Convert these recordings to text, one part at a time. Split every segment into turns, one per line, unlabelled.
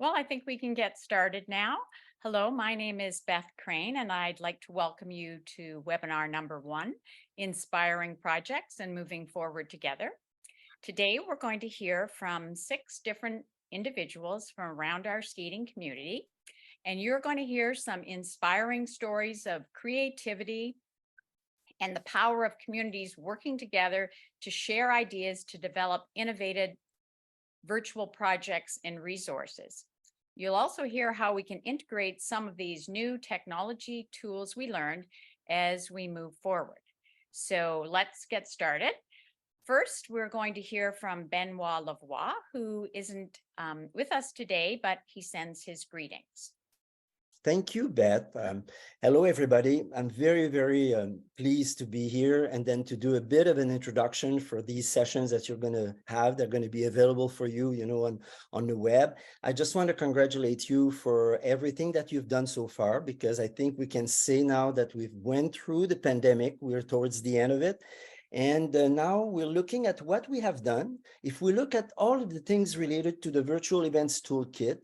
Well, I think we can get started now. Hello, my name is Beth Crane, and I'd like to welcome you to webinar number 1, Inspiring Projects and Moving Forward Together. Today, we're going to hear from 6 different individuals from around our skating community, and you're going to hear some inspiring stories of creativity and the power of communities working together to share ideas to develop innovative virtual projects and resources. You'll also hear how we can integrate some of these new technology tools we learned as we move forward. So let's get started. First, we're going to hear from Benoit Lavoie, who isn't with us today, but he sends his greetings.
Thank you, Beth. Hello, everybody. I'm very pleased to be here and then to do a bit of an introduction for these sessions that you're going to have. They're going to be available for you, on the web. I just want to congratulate you for everything that you've done so far, because I think we can say now that we've went through the pandemic. We're towards the end of it. And now we're looking at what we have done. If we look at all of the things related to the virtual events toolkit,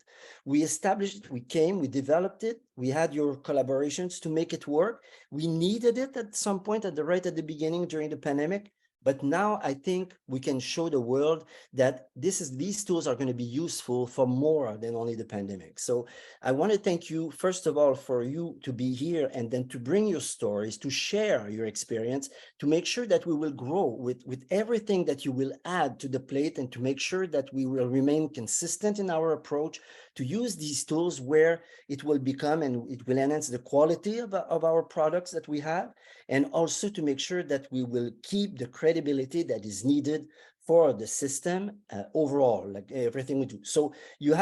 we established, we developed it. We had your collaborations to make it work. We needed it at some point right at the beginning during the pandemic. But now I think we can show the world that these tools are going to be useful for more than only the pandemic. So I want to thank you, first of all, for you to be here and then to bring your stories, to share your experience, to make sure that we will grow with everything that you will add to the plate, and to make sure that we will remain consistent in our approach to use these tools where it will become and it will enhance the quality of our products that we have, and also to make sure that we will keep the credibility that is needed for the system overall, like everything we do. So you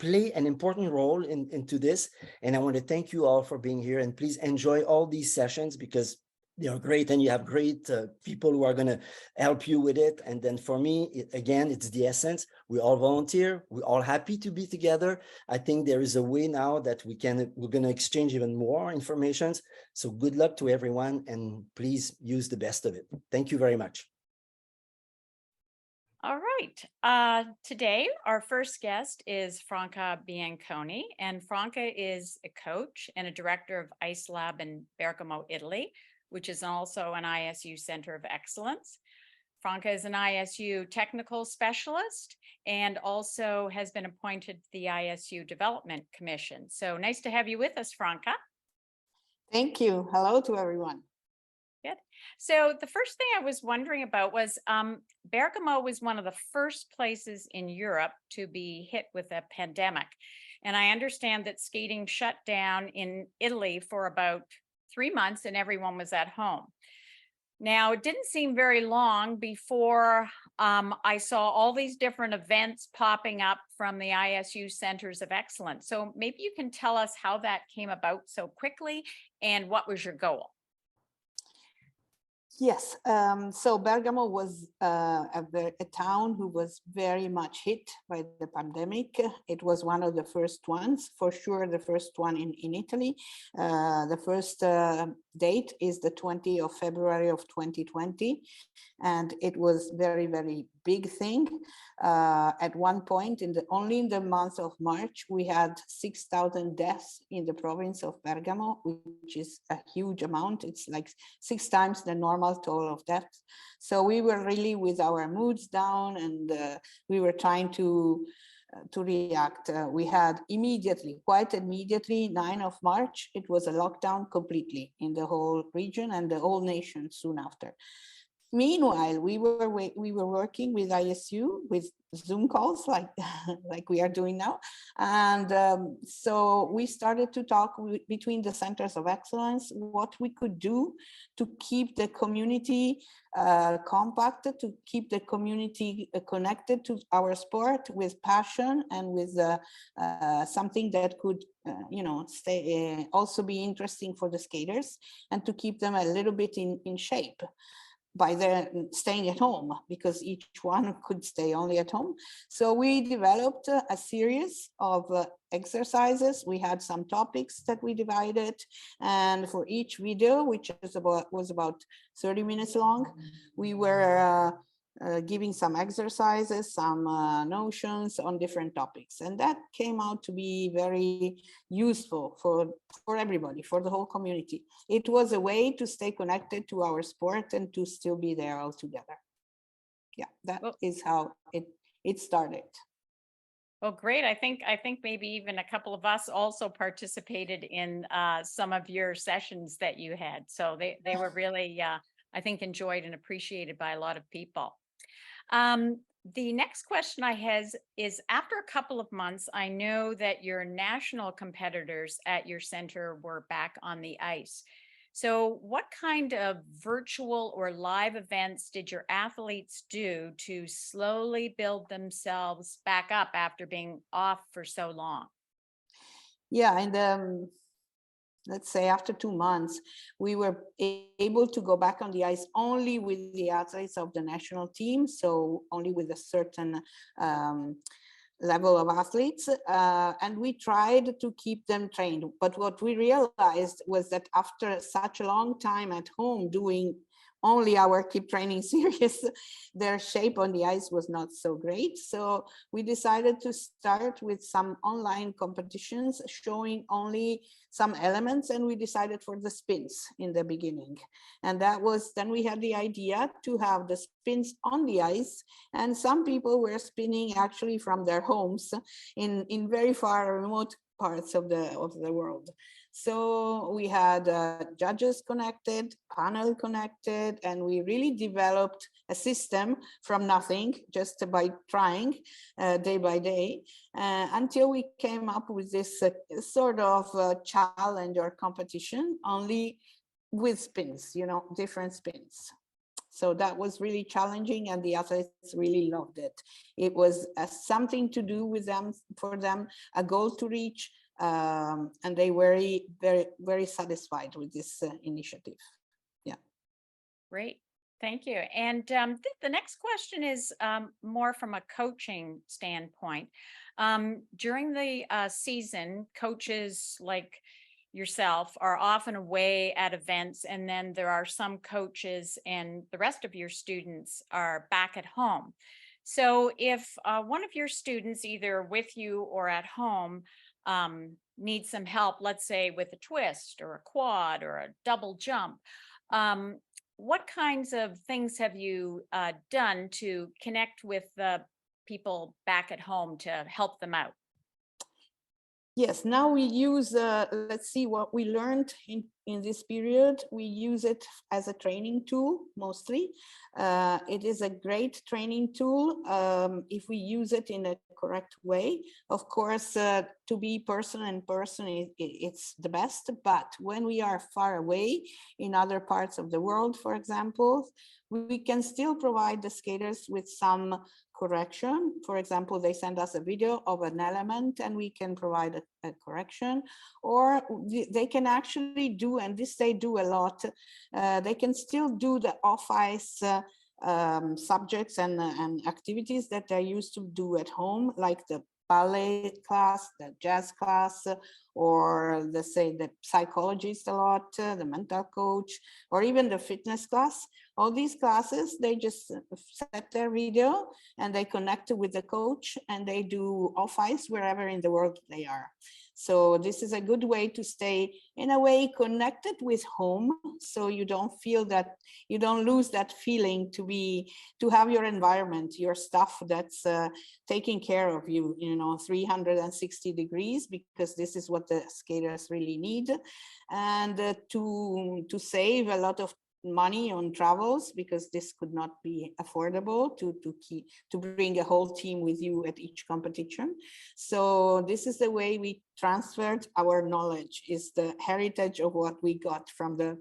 play an important role into this, and I want to thank you all for being here, and please enjoy all these sessions because they are great, and you have great people who are going to help you with it. And then for me, again, it's the essence. We all volunteer. We're all happy to be together. I think there is a way now that we're going to exchange even more information. So good luck to everyone, and please use the best of it. Thank you very much.
All right. Today, our first guest is Franca Bianconi, and Franca is a coach and a director of Ice Lab in Bergamo, Italy, which is also an ISU Center of Excellence. Franca is an ISU technical specialist and also has been appointed to the ISU Development Commission. So nice to have you with us, Franca.
Thank you. Hello to everyone.
Good. So the first thing I was wondering about was Bergamo was one of the first places in Europe to be hit with a pandemic. And I understand that skating shut down in Italy for about 3 months and everyone was at home. Now, it didn't seem very long before I saw all these different events popping up from the ISU Centers of Excellence. So maybe you can tell us how that came about so quickly and what was your goal?
Yes, so Bergamo was a town who was very much hit by the pandemic. It was one of the first ones, for sure the first one in Italy. The first date is the 20th of February of 2020. And it was very big thing. At one point, only in the month of March, we had 6,000 deaths in the province of Bergamo, which is a huge amount. It's like 6 times the normal total of deaths. So we were really with our moods down, and we were trying to react. We had quite immediately, 9th of March, it was a lockdown completely in the whole region and the whole nation soon after. Meanwhile, we were working with ISU with Zoom calls like we are doing now, and so we started to talk between the centers of excellence what we could do to keep the community compact, to keep the community connected to our sport with passion and with something that could stay also be interesting for the skaters, and to keep them a little bit in shape by their staying at home, because each one could stay only at home. So we developed a series of exercises. We had some topics that we divided, and for each video, which was about 30 minutes long, we were giving some exercises, some notions on different topics. And that came out to be very useful for everybody, for the whole community. It was a way to stay connected to our sport and to still be there all together. Yeah, that is how it started.
Well, great. I think maybe even a couple of us also participated in some of your sessions that you had. So they were really, I think, enjoyed and appreciated by a lot of people. The next question I has is, after a couple of months, I know that your national competitors at your center were back on the ice. So what kind of virtual or live events did your athletes do to slowly build themselves back up after being off for so long?
Yeah, and let's say after 2 months, we were able to go back on the ice only with the athletes of the national team, so only with a certain level of athletes, and we tried to keep them trained. But what we realized was that after such a long time at home doing only our keep training series, their shape on the ice was not so great. So we decided to start with some online competitions showing only some elements, and we decided for the spins in the beginning. And that was, then we had the idea to have the spins on the ice, and some people were spinning actually from their homes in very far remote parts of the world. So we had judges connected, panel connected, and we really developed a system from nothing, just by trying day by day, until we came up with this sort of challenge or competition only with spins, you know, different spins. So that was really challenging, and the athletes really loved it. It was something to do with them, for them, a goal to reach, and they were very satisfied with this initiative. Yeah.
Great. Thank you. And the next question is more from a coaching standpoint. During the season, coaches like yourself are often away at events, and then there are some coaches and the rest of your students are back at home. So if one of your students, either with you or at home, needs some help, let's say with a twist or a quad or a double jump, what kinds of things have you done to connect with the people back at home to help them out?
Yes, now we use, let's see what we learned in this period. We use it as a training tool, mostly. It is a great training tool if we use it in a correct way. Of course, to be person in person, it's the best, but when we are far away in other parts of the world, for example, we can still provide the skaters with some correction. For example, they send us a video of an element and we can provide a correction, or they can actually do, and this they do a lot, they can still do the off-ice subjects and activities that they used to do at home, like the ballet class, the jazz class, or let's say the psychologist a lot, the mental coach, or even the fitness class. All these classes, they just set their video and they connect with the coach and they do off-ice wherever in the world they are. So this is a good way to stay in a way connected with home, so you don't feel that, you don't lose that feeling to have your environment, your stuff that's taking care of you, 360 degrees, because this is what the skaters really need. And to save a lot of money on travels, because this could not be affordable to bring a whole team with you at each competition. So this is the way we transferred our knowledge, is the heritage of what we got from the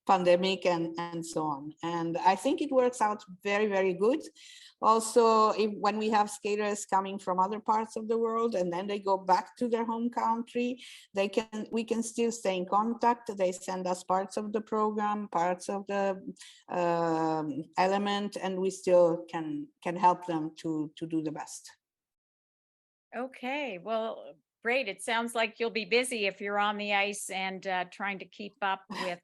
pandemic and so on. And I think it works out very, very good. Also, when we have skaters coming from other parts of the world and then they go back to their home country, we can still stay in contact. They send us parts of the program, parts of the element, and we still can help them to do the best.
Okay, well, great. It sounds like you'll be busy if you're on the ice and trying to keep up with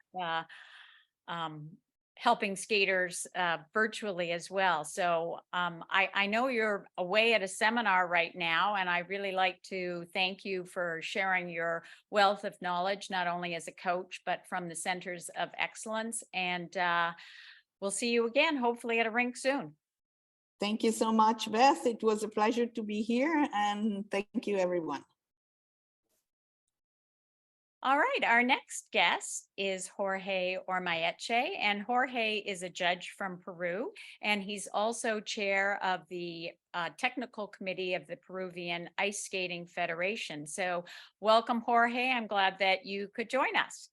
helping skaters virtually as well. So I know you're away at a seminar right now, and I really like to thank you for sharing your wealth of knowledge, not only as a coach, but from the Centers of Excellence. And we'll see you again, hopefully at a rink soon.
Thank you so much, Beth. It was a pleasure to be here, and thank you, everyone.
All right, our next guest is Jorge Ormaeche, and Jorge is a judge from Peru, and he's also chair of the technical committee of the Peruvian Ice Skating Federation. So welcome, Jorge. I'm glad that you could join us.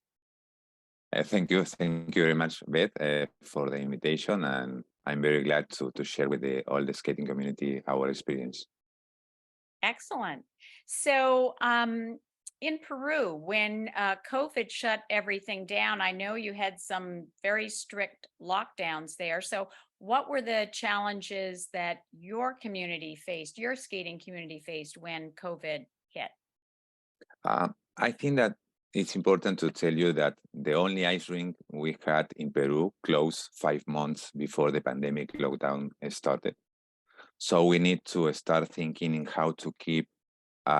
Thank you very much, Beth, for the invitation, and I'm very glad to share with all the skating community our experience.
Excellent. So in Peru, when COVID shut everything down, I know you had some very strict lockdowns there. So what were the challenges that your community faced, your skating community faced when COVID hit?
I think that it's important to tell you that the only ice rink we had in Peru closed 5 months before the pandemic lockdown started. So we need to start thinking in how to keep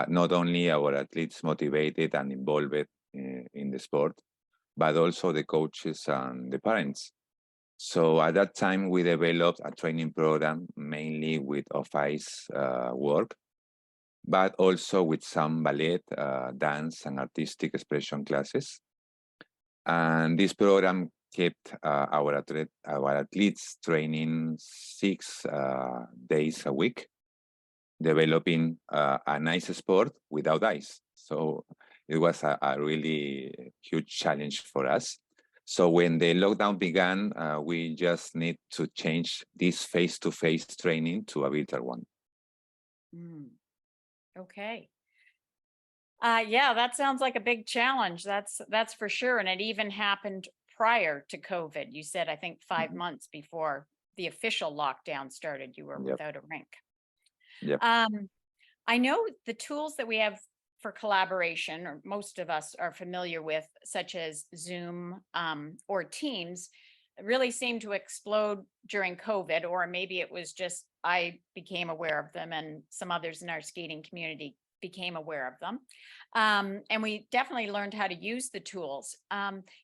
not only our athletes motivated and involved in the sport, but also the coaches and the parents. So at that time, we developed a training program mainly with off-ice work, but also with some ballet, dance, and artistic expression classes. And this program kept our athletes training 6 days a week, developing a nice sport without ice. So it was a really huge challenge for us. So when the lockdown began, we just need to change this face-to-face training to a virtual one.
Okay. Yeah, that sounds like a big challenge. That's for sure. And it even happened prior to COVID. You said, I think 5 months before the official lockdown started, you were without a rink.
Yep.
I know the tools that we have for collaboration, or most of us are familiar with, such as Zoom or Teams, really seemed to explode during COVID, or maybe it was just I became aware of them and some others in our skating community became aware of them. And we definitely learned how to use the tools.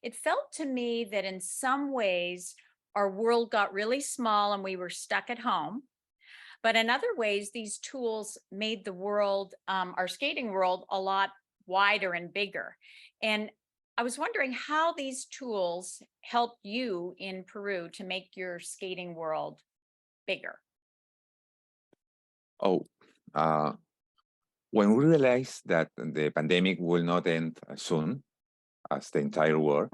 It felt to me that in some ways, our world got really small and we were stuck at home. But in other ways, these tools made the world, our skating world, a lot wider and bigger. And I was wondering how these tools helped you in Peru to make your skating world bigger.
When we realized that the pandemic will not end soon, as the entire world,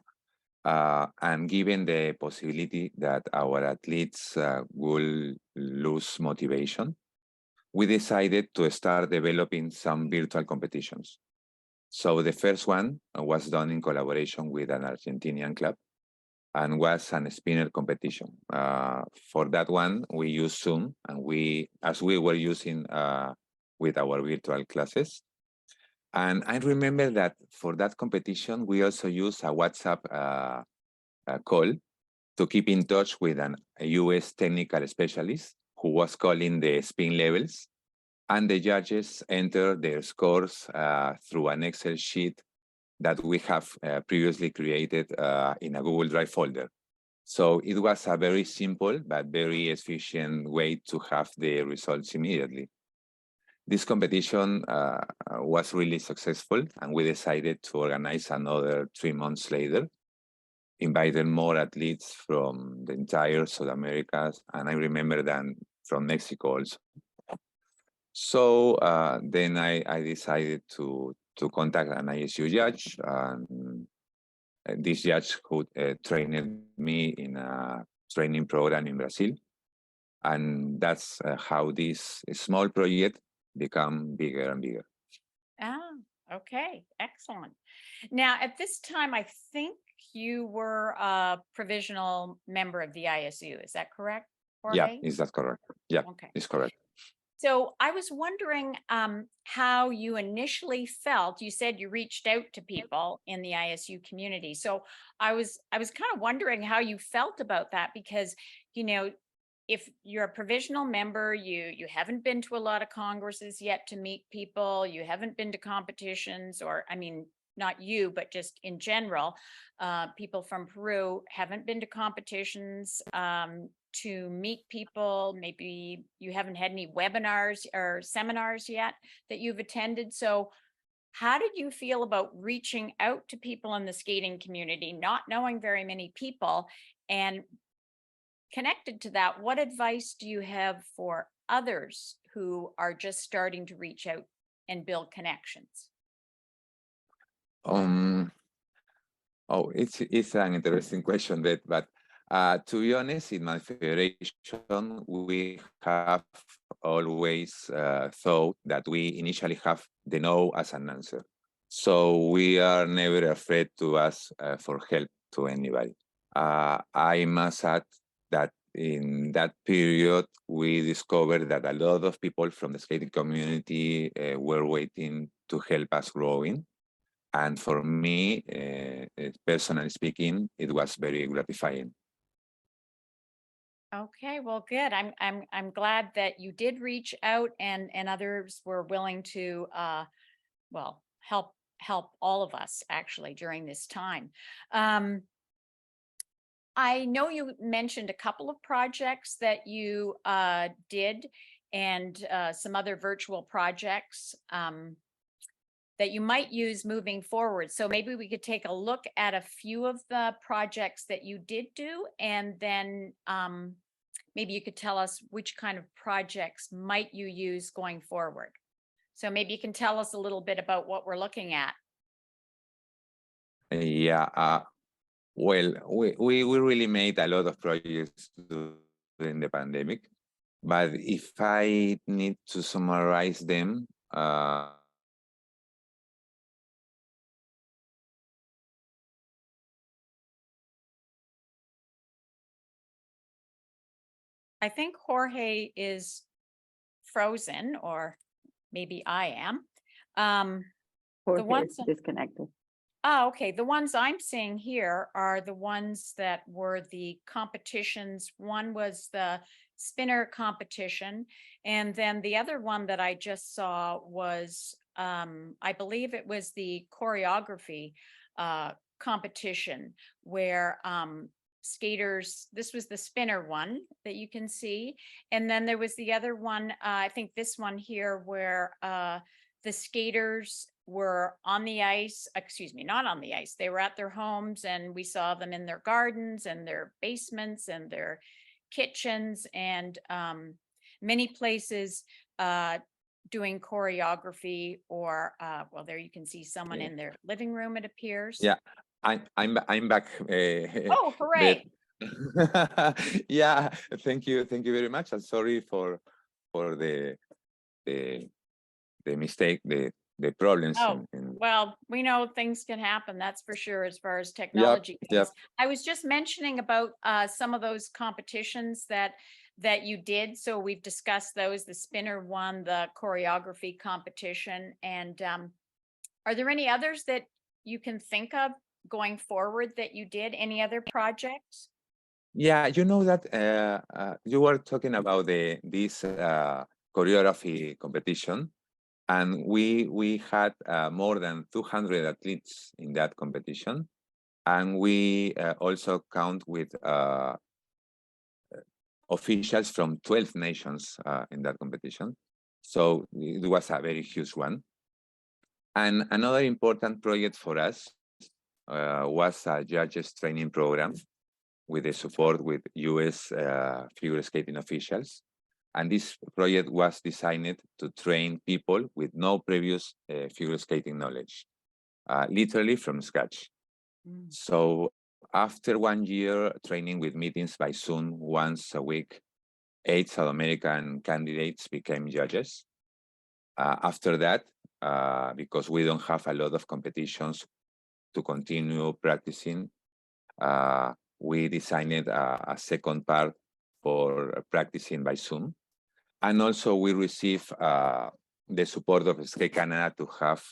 and given the possibility that our athletes will lose motivation, we decided to start developing some virtual competitions. So the first one was done in collaboration with an Argentinian club and was an spinner competition. For that one, we used Zoom, and as we were using with our virtual classes. And I remember that for that competition, we also used a WhatsApp call to keep in touch with a US technical specialist who was calling the spin levels, and the judges entered their scores through an Excel sheet that we have previously created in a Google Drive folder. So it was a very simple but very efficient way to have the results immediately. This competition was really successful, and we decided to organize another 3 months later, invited more athletes from the entire South Americas, and I remember that from Mexico also. So then I decided to contact an ISU judge, and this judge who trained me in a training program in Brazil. And that's how this small project become bigger and bigger.
Okay, excellent. Now, at this time, I think you were a provisional member of the ISU. Is that correct, Jorge?
Yeah, is that correct? Yeah,
Okay.
it's correct.
So I was wondering how you initially felt. You said you reached out to people in the ISU community. So I was kind of wondering how you felt about that because, you know, if you're a provisional member, you haven't been to a lot of congresses yet to meet people, you haven't been to competitions, or I mean, not you, but just in general, people from Peru haven't been to competitions. To meet people. Maybe you haven't had any webinars or seminars yet that you've attended. So how did you feel about reaching out to people in the skating community, not knowing very many people? And connected to that, what advice do you have for others who are just starting to reach out and build connections?
Um, oh, it's an interesting question, Beth, but to be honest, in my federation, we have always thought that we initially have the no as an answer. So we are never afraid to ask for help to anybody. I must add that in that period, we discovered that a lot of people from the skating community were waiting to help us growing. And for me, personally speaking, it was very gratifying.
Okay, well, good. I'm glad that you did reach out and others were willing to well help all of us actually during this time. I know you mentioned a couple of projects that you did and some other virtual projects that you might use moving forward. So maybe we could take a look at a few of the projects that you did do, and then maybe you could tell us which kind of projects might you use going forward. So maybe you can tell us a little bit about what we're looking at.
Yeah, well, we really made a lot of projects during the pandemic, but if I need to summarize them,
I think Jorge is frozen, or maybe I am. The
Jorge
ones
is disconnected.
Oh, okay. The ones I'm seeing here are the ones that were the competitions. One was the spinner competition, and then the other one that I just saw was, I believe it was the choreography competition where skaters, this was the spinner one that you can see. And then there was the other one, I think this one here, where the skaters were on the ice, excuse me, not on the ice. They were at their homes and we saw them in their gardens and their basements and their kitchens and many places doing choreography or, well, there you can see someone
Yeah.
in their living room, it appears.
yeah, I'm back.
Oh, hooray.
Yeah, thank you very much. I'm sorry for the mistake, the problems.
Oh, well, we know things can happen, that's for sure, as far as technology
yep.
goes. I was just mentioning about some of those competitions that you did. So we've discussed those, the spinner one, the choreography competition. And are there any others that you can think of going forward that you did? Any other projects?
Yeah, you know that you were talking about this choreography competition, and we had more than 200 athletes in that competition, and we also count with officials from 12 nations in that competition. So it was a very huge one. And another important project for us was a judges training program with the support with US figure skating officials. And this project was designed to train people with no previous figure skating knowledge, literally from scratch.
Mm.
So after 1 year training with meetings by Zoom once a week, 8 South American candidates became judges. After that, because we don't have a lot of competitions to continue practicing, we designed a second part for practicing by Zoom. And also we receive the support of Skate Canada to have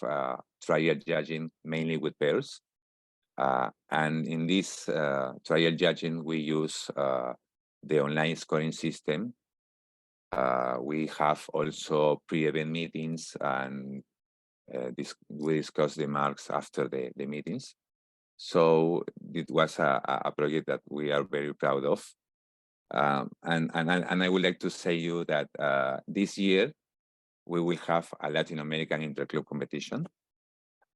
trial judging mainly with pairs. And in this trial judging, we use the online scoring system. We have also pre-event meetings, and we discuss the marks after the meetings. So it was a project that we are very proud of. And I would like to say you that this year we will have a Latin American interclub competition,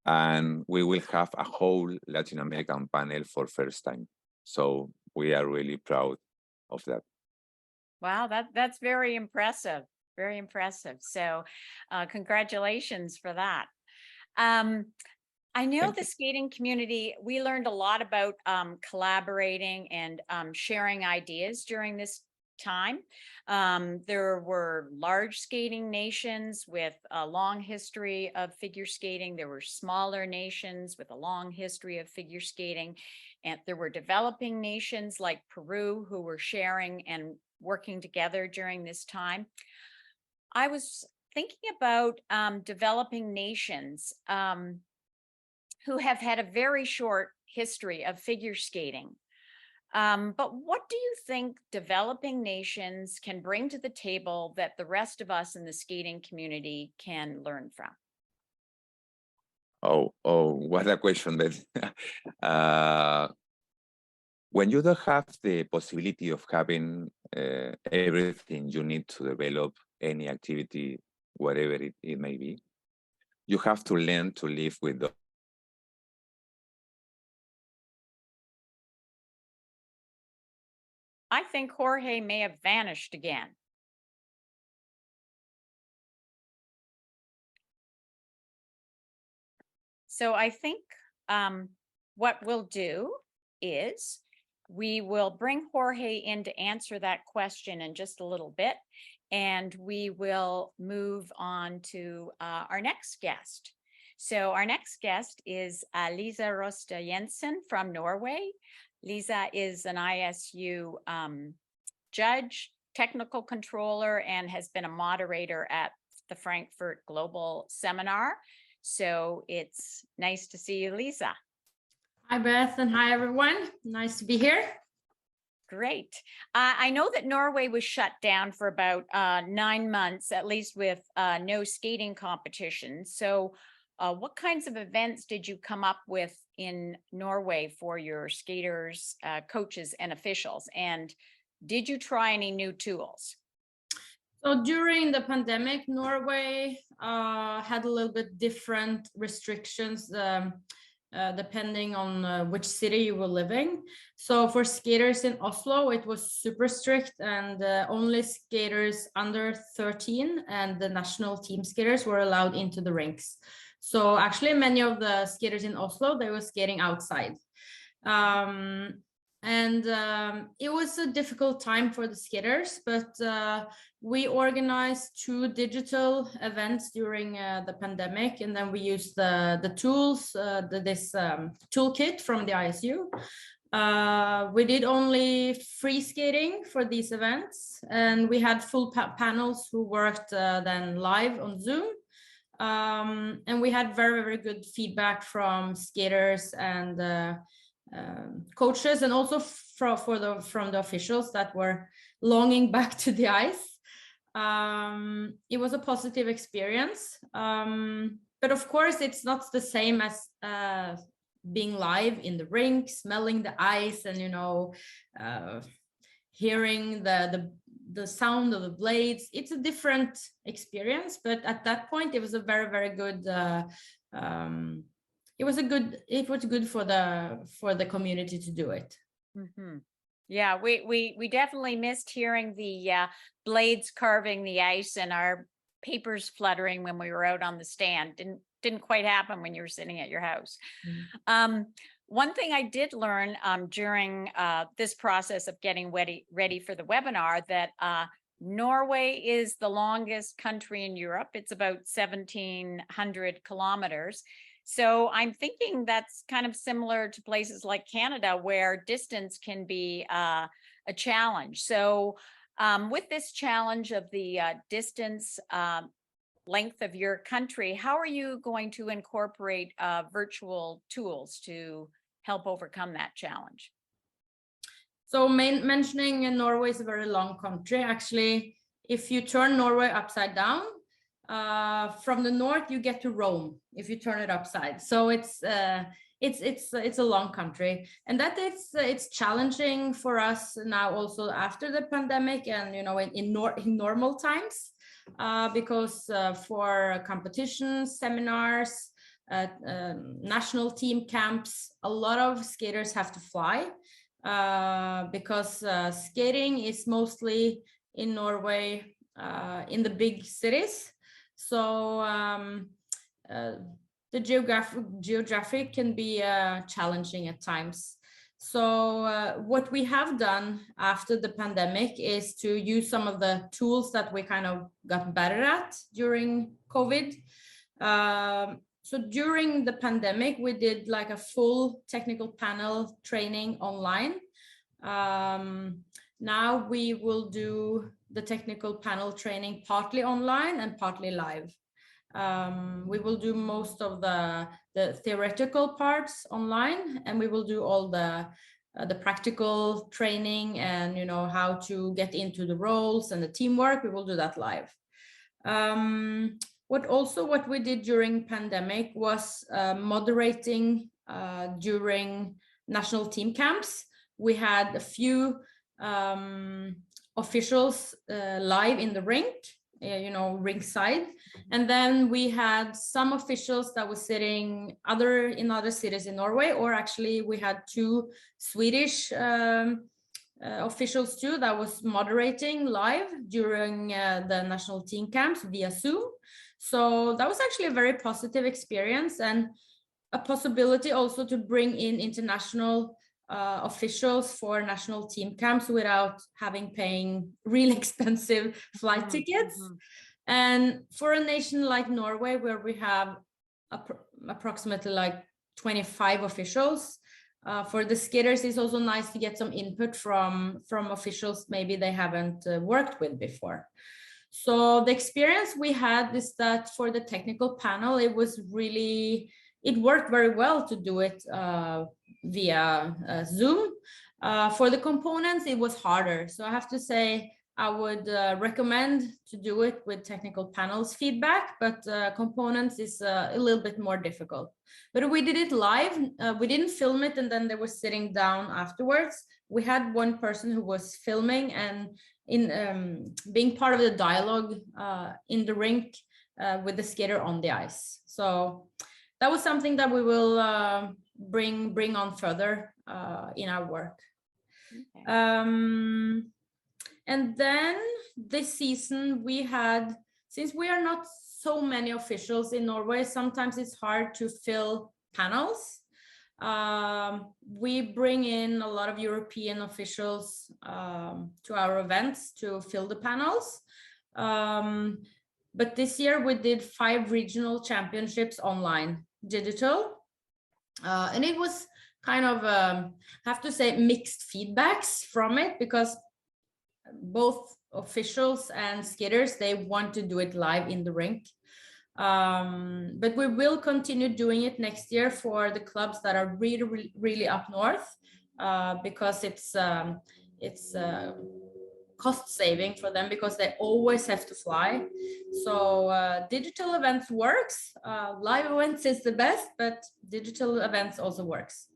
and we will have a whole Latin American panel for first time. So we are really proud of that.
Wow, that's very impressive. Very impressive. So congratulations for that. I know
Thank
the
you.
skating community, we learned a lot about collaborating and sharing ideas during this time. There were large skating nations with a long history of figure skating. There were smaller nations with a long history of figure skating. And there were developing nations like Peru who were sharing and working together during this time. I was thinking about developing nations who have had a very short history of figure skating. But what do you think developing nations can bring to the table that the rest of us in the skating community can learn from?
Oh, what a question, Beth. When you don't have the possibility of having everything you need to develop any activity, whatever it may be, you have to learn to live with the
I think Jorge may have vanished again. So I think what we'll do is we will bring Jorge in to answer that question in just a little bit, and we will move on to our next guest. So our next guest is Lisa Rosta Jensen from Norway. Lisa is an ISU judge, technical controller, and has been a moderator at the Frankfurt Global Seminar. So it's nice to see you, Lisa.
Hi, Beth, and hi, everyone. Nice to be here.
Great. I know that Norway was shut down for about 9 months, at least with no skating competition. So what kinds of events did you come up with in Norway for your skaters, coaches, and officials? And did you try any new tools?
So during the pandemic, Norway had a little bit different restrictions depending on which city you were living. So for skaters in Oslo, it was super strict, and only skaters under 13 and the national team skaters were allowed into the rinks. So actually many of the skaters in Oslo, they were skating outside. It was a difficult time for the skaters, but we organized 2 digital events during the pandemic, and then we used the tools, this toolkit from the ISU. We did only free skating for these events, and we had full panels who worked then live on Zoom. And we had very, very good feedback from skaters and coaches, and also from the officials that were longing back to the ice. It was a positive experience, but of course it's not the same as being live in the rink, smelling the ice, and hearing the sound of the blades. It's a different experience, but at that point it was a very, very good it was good for the community to do it.
Mm-hmm. Yeah, we definitely missed hearing the blades carving the ice and our papers fluttering when we were out on the stand. Didn't quite happen when you were sitting at your house. Mm-hmm. One thing I did learn during this process of getting ready for the webinar, that Norway is the longest country in Europe. It's about 1,700 kilometers. So I'm thinking that's kind of similar to places like Canada, where distance can be a challenge. So With this challenge of the distance length of your country, how are you going to incorporate virtual tools to help overcome that challenge?
So mentioning Norway is a very long country. Actually, if you turn Norway upside down, from the north you get to Rome if you turn it upside. So it's a long country, and that it's challenging for us now also after the pandemic, and in normal times, because for competitions, seminars, national team camps, a lot of skaters have to fly, because skating is mostly in Norway, in the big cities. So the geographic can be challenging at times. So what we have done after the pandemic is to use some of the tools that we kind of got better at during COVID. So during the pandemic, we did like a full technical panel training online. Now we will do the technical panel training partly online and partly live. We will do most of the theoretical parts online, and we will do all the practical training and how to get into the roles and the teamwork. We will do that live. What we did during pandemic was moderating during national team camps. We had a few officials live in the rink, rink side, and then we had some officials that were sitting in other cities in Norway, or actually we had 2 Swedish officials too that was moderating live during the national team camps via Zoom. So that was actually a very positive experience, and a possibility also to bring in international officials for national team camps without paying really expensive flight tickets. And for a nation like Norway, where we have approximately like 25 officials, for the skaters, it's also nice to get some input from officials maybe they haven't worked with before. So the experience we had is that for the technical panel, it worked very well to do it via Zoom. For the components, it was harder. So I have to say, I would recommend to do it with technical panels feedback, but components is a little bit more difficult. But we did it live. We didn't film it and then they were sitting down afterwards. We had one person who was filming and in being part of the dialogue in the rink with the skater on the ice. So that was something that we will bring on further in our work. Okay. And then this season we had, since we are not so many officials in Norway, sometimes it's hard to fill panels. We bring in a lot of European officials to our events to fill the panels. But this year we did 5 regional championships online, digital. And it was kind of, I have to say, mixed feedbacks from it, because both officials and skaters, they want to do it live in the rink. But we will continue doing it next year for the clubs that are really, really up north, because it's cost saving for them, because they always have to fly. So digital events works, live events is the best, but digital events also works.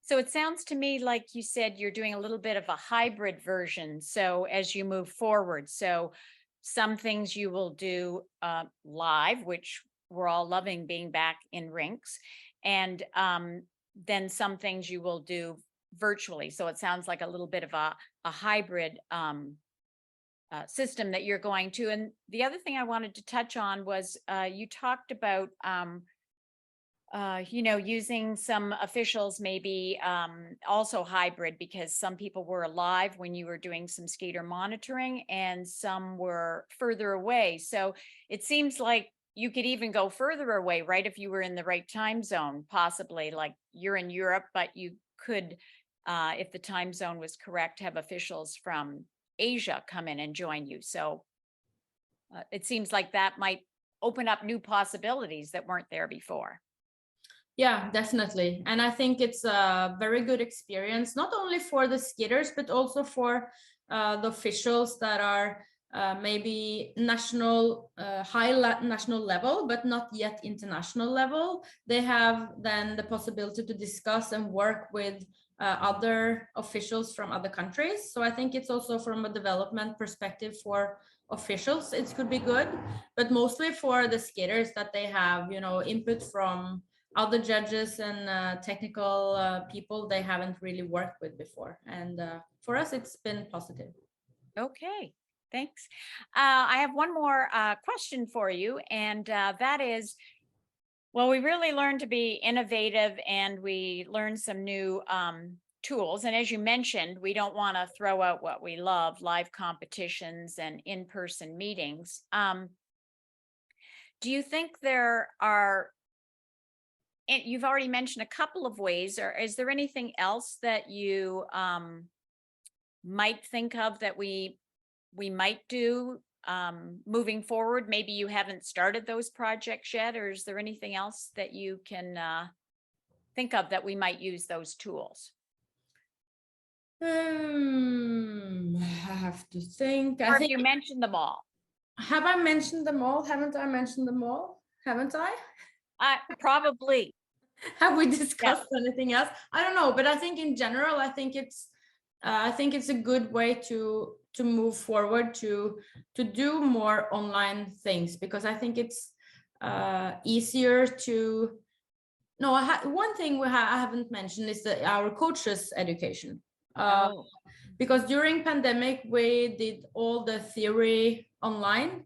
So it sounds to me like you said you're doing a little bit of a hybrid version. So as you move forward, so some things you will do live, which we're all loving being back in rinks, and then some things you will do virtually. So it sounds like a little bit of a hybrid system that you're going to. And the other thing I wanted to touch on was you talked about using some officials, maybe also hybrid, because some people were alive when you were doing some skater monitoring and some were further away. So it seems like you could even go further away, right? If you were in the right time zone, possibly, like you're in Europe, but you could, if the time zone was correct, have officials from Asia come in and join you. So it seems like that might open up new possibilities that weren't there before.
Yeah, definitely. And I think it's a very good experience, not only for the skidders, but also for the officials that are maybe national, national level, but not yet international level. They have then the possibility to discuss and work with other officials from other countries. So I think it's also from a development perspective for officials, it could be good, but mostly for the skidders that they have, you know, input from other judges and technical people they haven't really worked with before. And for us, it's been positive.
Okay, thanks. I have one more question for you, and that is, well, we really learned to be innovative and we learned some new tools. And as you mentioned, we don't want to throw out what we love, live competitions and in-person meetings. Do you think there are, and you've already mentioned a couple of ways, or is there anything else that you might think of that we might do moving forward? Maybe you haven't started those projects yet, or is there anything else that you can think of that we might use those tools?
I have to think.
Or
I
if
think
you mentioned them all.
Have I mentioned them all? Haven't I mentioned them all? Haven't I?
Probably.
Have we discussed anything else? I don't know, but I think in general, I think it's a good way to move forward to do more online things, because I think it's easier to. No, one thing I haven't mentioned is our coaches education. Because during pandemic we did all the theory online,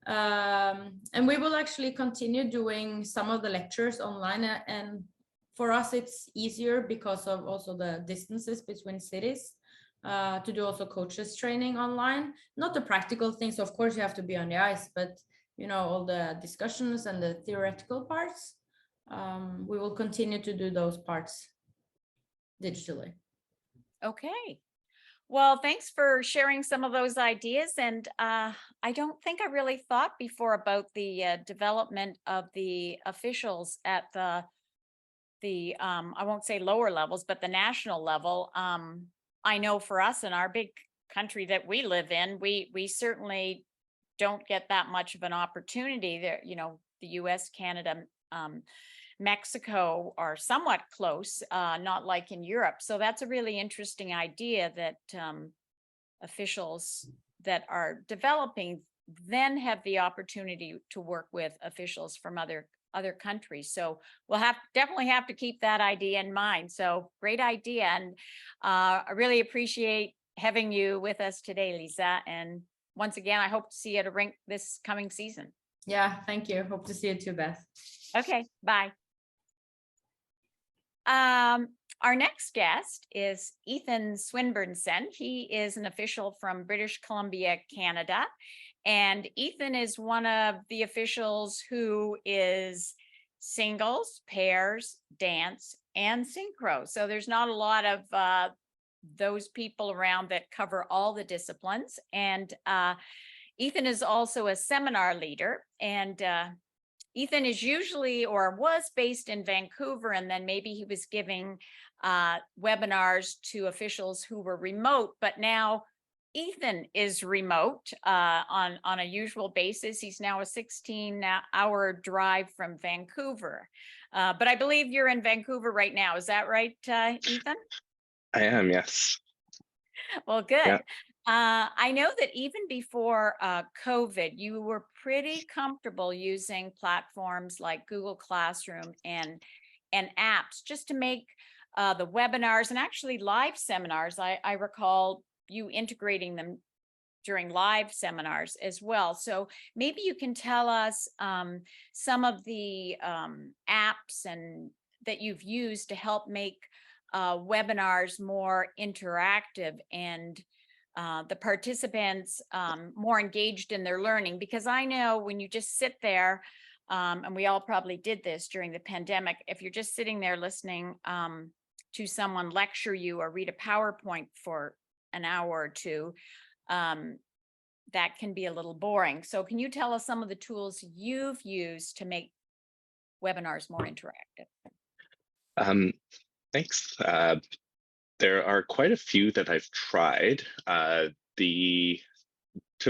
and we will actually continue doing some of the lectures online, and for us it's easier because of also the distances between cities, to do also coaches training online. Not the practical things, of course you have to be on the ice, but you know, all the discussions and the theoretical parts, we will continue to do those parts digitally.
Okay. Well, thanks for sharing some of those ideas. And I don't think I really thought before about the development of the officials at the I won't say lower levels, but the national level. I know for us in our big country that we live in, we certainly don't get that much of an opportunity there. You know, the US, Canada, Mexico are somewhat close, not like in Europe. So that's a really interesting idea that officials that are developing then have the opportunity to work with officials from other countries. So we'll definitely have to keep that idea in mind. So great idea. And I really appreciate having you with us today, Lisa. And once again, I hope to see you at a rink this coming season.
Yeah, thank you. Hope to see you too, Beth.
Okay, bye. Our next guest is Ethan Swinburne-Sen. He is an official from British Columbia, Canada. And Ethan is one of the officials who is singles, pairs, dance, and synchro. So there's not a lot of those people around that cover all the disciplines. And Ethan is also a seminar leader, and Ethan is usually, or was based in Vancouver, and then maybe he was giving webinars to officials who were remote, but now Ethan is remote on a usual basis. He's now a 16-hour drive from Vancouver. But I believe you're in Vancouver right now. Is that right, Ethan?
I am, yes.
Well, good.
Yeah.
I know that even before COVID, you were pretty comfortable using platforms like Google Classroom and apps just to make the webinars and actually live seminars. I recall you integrating them during live seminars as well. So maybe you can tell us some of the apps and that you've used to help make webinars more interactive and the participants more engaged in their learning. Because I know when you just sit there, and we all probably did this during the pandemic, if you're just sitting there listening to someone lecture you or read a PowerPoint for an hour or two, that can be a little boring. So can you tell us some of the tools you've used to make webinars more interactive?
Thanks. There are quite a few that I've tried, to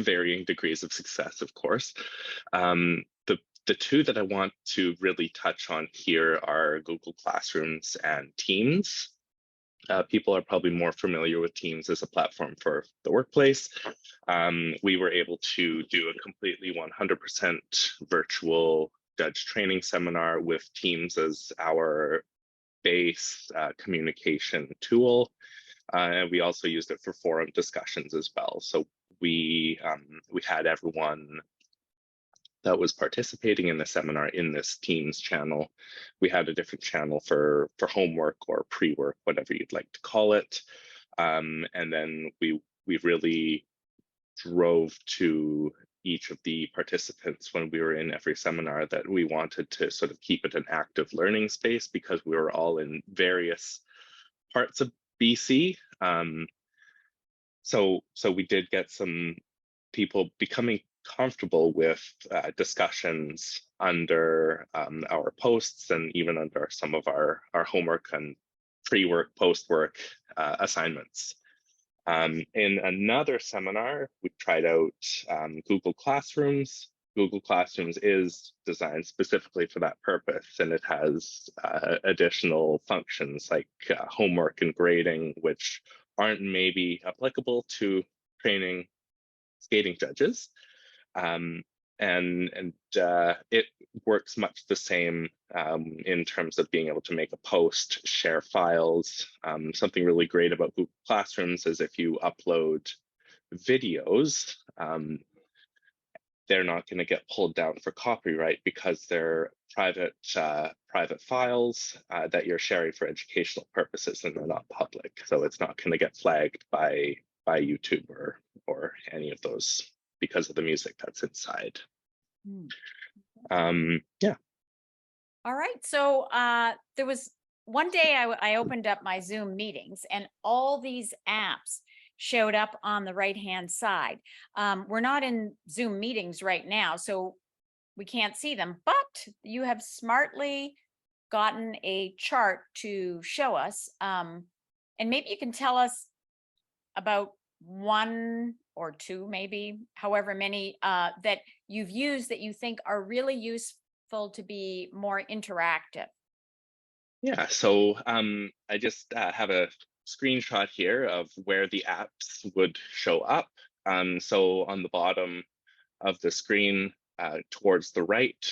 varying degrees of success, of course. The two that I want to really touch on here are Google Classrooms and Teams. People are probably more familiar with Teams as a platform for the workplace. We were able to do a completely 100% virtual judge training seminar with Teams as our base communication tool. And we also used it for forum discussions as well. So we had everyone that was participating in the seminar in this Teams channel. We had a different channel for homework or pre-work, whatever you'd like to call it. And then we really drove to each of the participants when we were in every seminar that we wanted to sort of keep it an active learning space because we were all in various parts of BC. So we did get some people becoming comfortable with discussions under our posts and even under some of our homework and pre-work, post-work assignments. In another seminar, we tried out Google Classrooms. Google Classrooms is designed specifically for that purpose, and it has additional functions like homework and grading, which aren't maybe applicable to training skating judges. It works much the same in terms of being able to make a post, share files. Something really great about Google Classrooms is if you upload videos, they're not going to get pulled down for copyright because they're private files that you're sharing for educational purposes, and they're not public. So it's not going to get flagged by YouTube or any of those because of the music that's inside. Yeah.
All right. So there was one day I opened up my Zoom meetings and all these apps showed up on the right-hand side. We're not in Zoom meetings right now, so we can't see them, but you have smartly gotten a chart to show us. And maybe you can tell us about one or two, maybe however many that you've used that you think are really useful to be more interactive.
Yeah, so I just have a screenshot here of where the apps would show up. So on the bottom of the screen towards the right,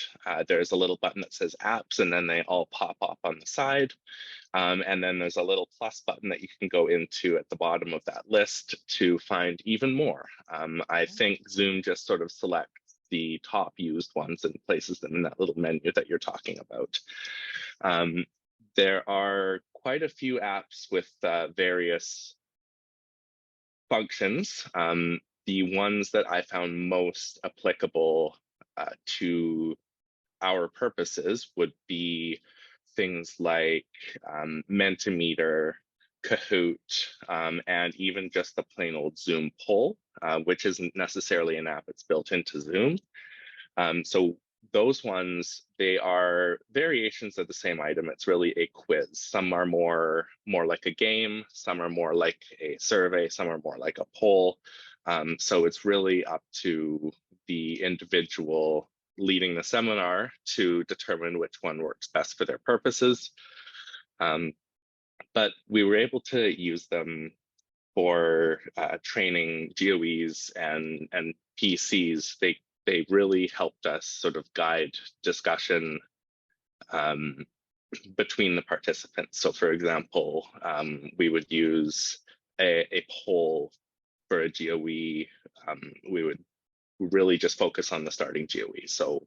there's a little button that says apps, and then they all pop up on the side. And then there's a little plus button that you can go into at the bottom of that list to find even more. I think Zoom just sort of selects the top used ones and places them in that little menu that you're talking about. There are quite a few apps with various functions. The ones that I found most applicable to our purposes would be things like Mentimeter, Kahoot, and even just the plain old Zoom poll, which isn't necessarily an app, it's built into Zoom. So those ones, they are variations of the same item. It's really a quiz. Some are more like a game, some are more like a survey, some are more like a poll. So it's really up to the individual leading the seminar to determine which one works best for their purposes. But we were able to use them for training GOEs and PCs. They really helped us sort of guide discussion between the participants. So for example, we would use a poll for a GOE. We would really just focus on the starting GOE. So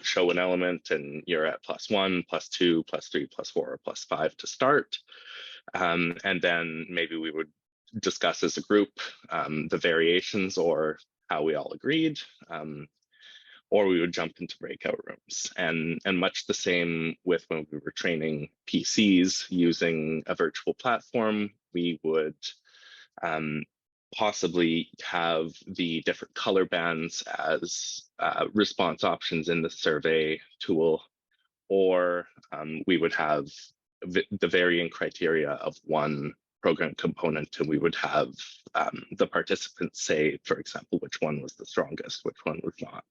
show an element and you're at +1, +2, +3, +4, or +5 to start. And then maybe we would discuss as a group the variations or how we all agreed, or we would jump into breakout rooms. And much the same with when we were training PCs using a virtual platform, we would possibly have the different color bands as response options in the survey tool, or we would have the varying criteria of one program component, and we would have the participants say, for example, which one was the strongest, which one was not.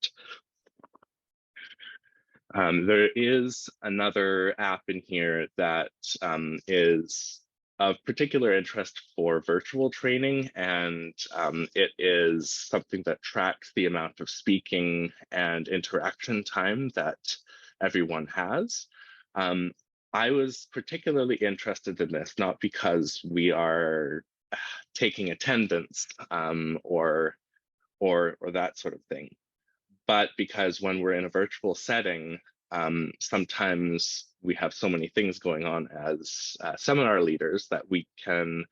There is another app in here that is of particular interest for virtual training, and it is something that tracks the amount of speaking and interaction time that everyone has. I was particularly interested in this, not because we are taking attendance or that sort of thing, but because when we're in a virtual setting, sometimes we have so many things going on as seminar leaders that we can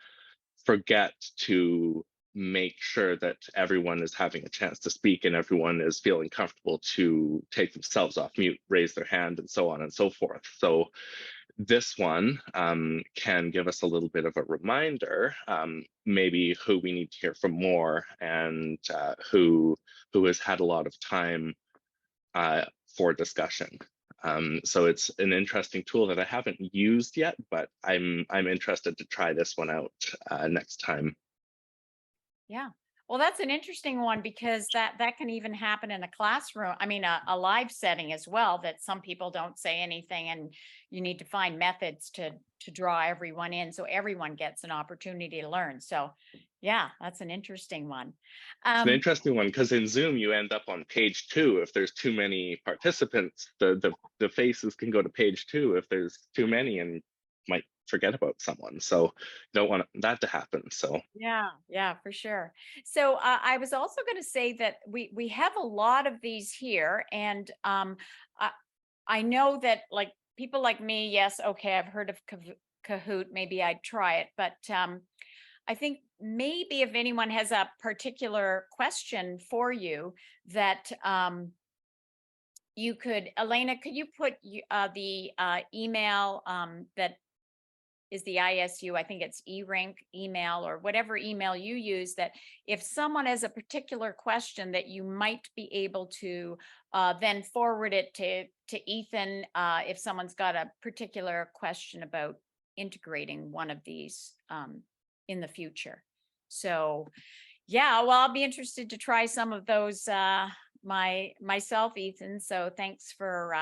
forget to make sure that everyone is having a chance to speak and everyone is feeling comfortable to take themselves off mute, raise their hand, and so on and so forth. So this one can give us a little bit of a reminder, maybe who we need to hear from more, and who has had a lot of time for discussion. So it's an interesting tool that I haven't used yet, but I'm interested to try this one out next time.
Yeah. Well, that's an interesting one, because that can even happen in a classroom. I mean, a live setting as well, that some people don't say anything, and you need to find methods to draw everyone in so everyone gets an opportunity to learn. So yeah, that's an interesting one.
It's an interesting one because in Zoom you end up on page 2 if there's too many participants. The faces can go to page 2 if there's too many, and might forget about someone. So you don't want that to happen. So
yeah, for sure. So I was also going to say that we have a lot of these here, and I know that, like, people like me, yes, okay, I've heard of Kahoot, maybe I'd try it, but I think maybe if anyone has a particular question for you that you could, Elena, could you put the email that is the ISU, I think it's eRink email, or whatever email you use, that if someone has a particular question that you might be able to then forward it to Ethan if someone's got a particular question about integrating one of these in the future. So yeah, well, I'll be interested to try some of those myself, Ethan. So thanks for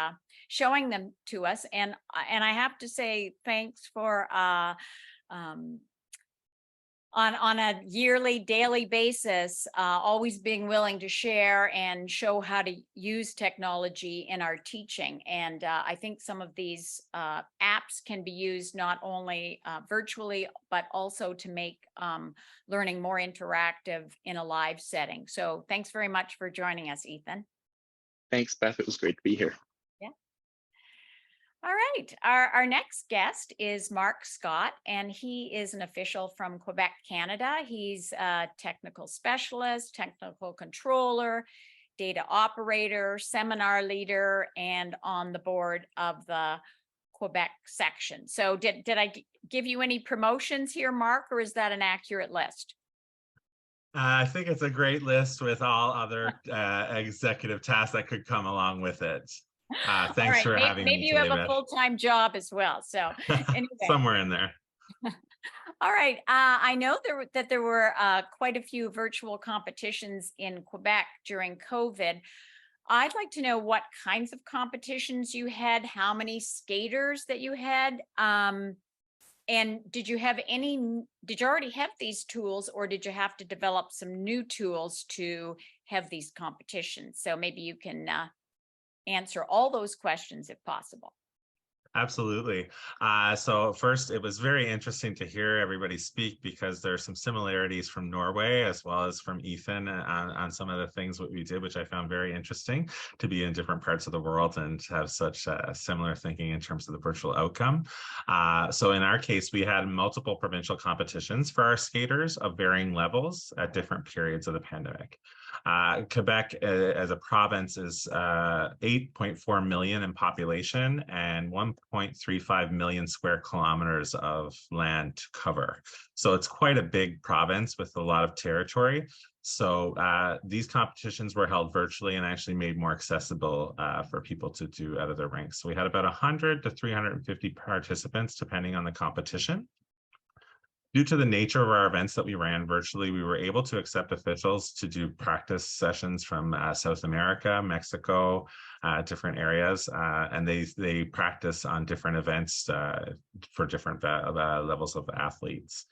showing them to us. And I have to say thanks for on a yearly, daily basis, always being willing to share and show how to use technology in our teaching. And I think some of these apps can be used not only virtually, but also to make learning more interactive in a live setting. So thanks very much for joining us, Ethan.
thanks, Beth. It was great to be here.
All right, our next guest is Mark Scott, and he is an official from Quebec, Canada. He's a technical specialist, technical controller, data operator, seminar leader, and on the board of the Quebec section. So did I give you any promotions here, Mark, or is that an accurate list?
I think it's a great list with all other executive tasks that could come along with it. Thanks for having me.
Maybe you have a full-time job as well. So anyway.
Somewhere in there.
All right. I know that there were quite a few virtual competitions in Quebec during COVID. I'd like to know what kinds of competitions you had, how many skaters that you had, and did you already have these tools, or did you have to develop some new tools to have these competitions? So maybe you can answer all those questions if possible.
Absolutely. So first, it was very interesting to hear everybody speak, because there are some similarities from Norway as well as from Ethan on some of the things what we did, which I found very interesting, to be in different parts of the world and to have such similar thinking in terms of the virtual outcome. So in our case, we had multiple provincial competitions for our skaters of varying levels at different periods of the pandemic. Quebec as a province is 8.4 million in population and 1.35 million square kilometers of land to cover. So it's quite a big province with a lot of territory. So these competitions were held virtually and actually made more accessible for people to do out of their rinks. So we had about 100 to 350 participants, depending on the competition. Due to the nature of our events that we ran virtually, we were able to accept officials to do practice sessions from South America, Mexico, different areas, and they practice on different events for different levels of athletes.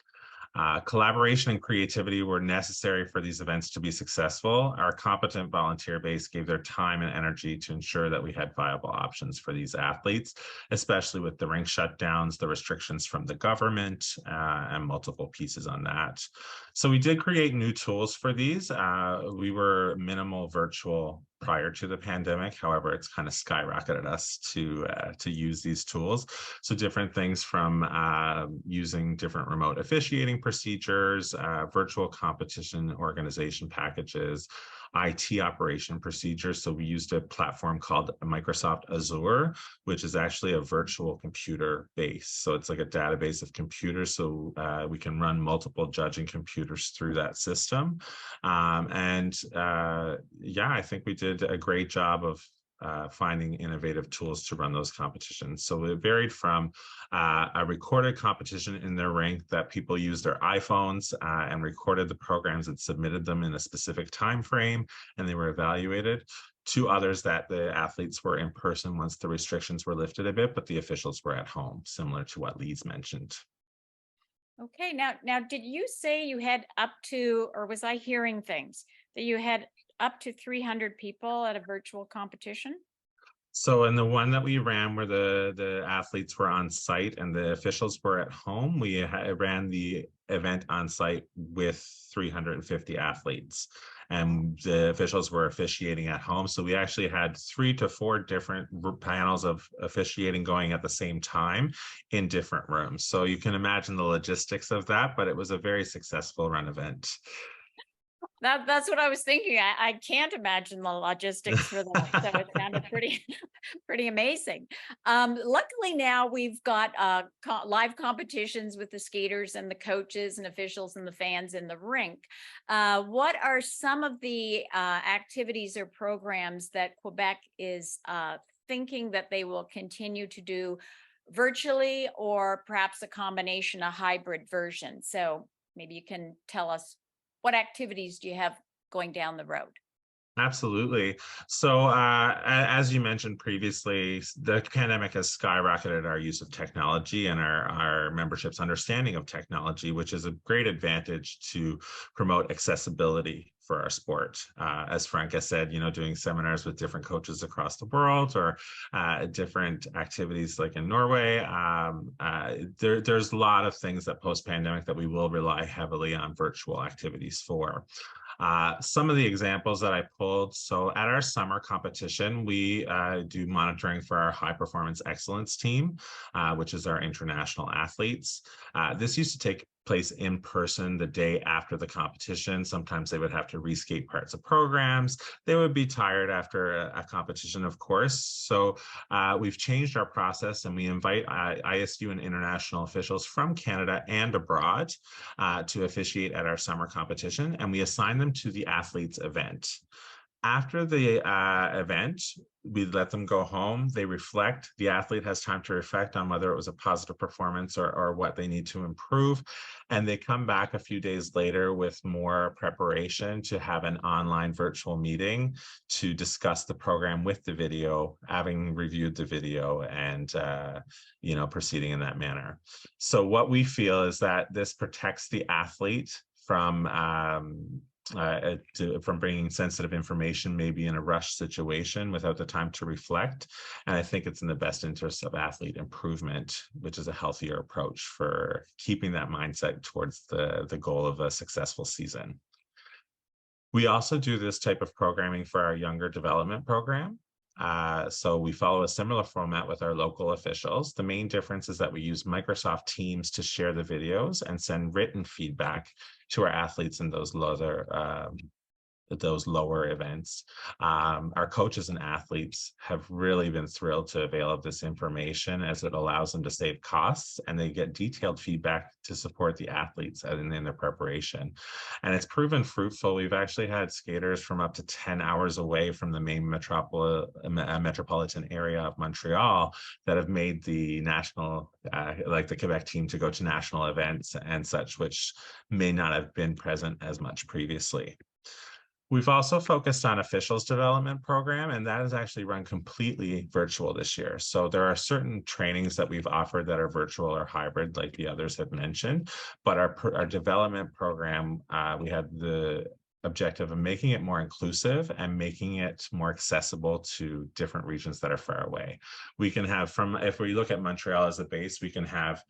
Collaboration and creativity were necessary for these events to be successful. Our competent volunteer base gave their time and energy to ensure that we had viable options for these athletes, especially with the rink shutdowns, the restrictions from the government, and multiple pieces on that. So we did create new tools for these. We were minimal virtual prior to the pandemic. However, it's kind of skyrocketed us to use these tools. So different things from using different remote officiating procedures, virtual competition organization packages, IT operation procedures. So we used a platform called Microsoft Azure, which is actually a virtual computer base. So it's like a database of computers. So we can run multiple judging computers through that system. Yeah, I think we did a great job of finding innovative tools to run those competitions. So it varied from a recorded competition in their rink that people used their iPhones and recorded the programs and submitted them in a specific time frame, and they were evaluated, to others that the athletes were in person once the restrictions were lifted a bit, but the officials were at home, similar to what Lee's mentioned.
Okay, now did you say you had up to, or was I hearing things that you had up to 300 people at a virtual competition?
So in the one that we ran where the athletes were on site and the officials were at home, we ran the event on site with 350 athletes and the officials were officiating at home. So we actually had 3 to 4 different panels of officiating going at the same time in different rooms. So you can imagine the logistics of that, but it was a very successful run event.
That's what I was thinking. I can't imagine the logistics for that. So it sounded pretty amazing. Luckily now we've got live competitions with the skaters and the coaches and officials and the fans in the rink. What are some of the activities or programs that Quebec is thinking that they will continue to do virtually, or perhaps a combination, a hybrid version? So maybe you can tell us, what activities do you have going down the road?
Absolutely. So as you mentioned previously, the pandemic has skyrocketed our use of technology and our membership's understanding of technology, which is a great advantage to promote accessibility for our sport. As Franca said, doing seminars with different coaches across the world, or different activities like in Norway. There's a lot of things that post-pandemic that we will rely heavily on virtual activities for. Some of the examples that I pulled, so at our summer competition, we do monitoring for our high performance excellence team, which is our international athletes. This used to take place in person the day after the competition. Sometimes they would have to reskate parts of programs. They would be tired after a competition, of course. So we've changed our process and we invite ISU and international officials from Canada and abroad to officiate at our summer competition, and we assign them to the athletes event. After the event, we let them go home. They reflect. The athlete has time to reflect on whether it was a positive performance or what they need to improve. And they come back a few days later with more preparation to have an online virtual meeting to discuss the program with the video, having reviewed the video and, proceeding in that manner. So what we feel is that this protects the athlete from bringing sensitive information maybe in a rush situation without the time to reflect. And I think it's in the best interest of athlete improvement, which is a healthier approach for keeping that mindset towards the goal of a successful season. We also do this type of programming for our younger development program. So we follow a similar format with our local officials. The main difference is that we use Microsoft Teams to share the videos and send written feedback to our athletes in those those lower events. Our coaches and athletes have really been thrilled to avail of this information, as it allows them to save costs, and they get detailed feedback to support the athletes in their preparation. And it's proven fruitful. We've actually had skaters from up to 10 hours away from the main metropolitan area of Montreal that have made the national, like the Quebec team, to go to national events and such, which may not have been present as much previously. We've also focused on officials development program, and that is actually run completely virtual this year. So there are certain trainings that we've offered that are virtual or hybrid, like the others have mentioned, but our development program, we had the objective of making it more inclusive and making it more accessible to different regions that are far away. We can have, if we look at Montreal as a base, we can have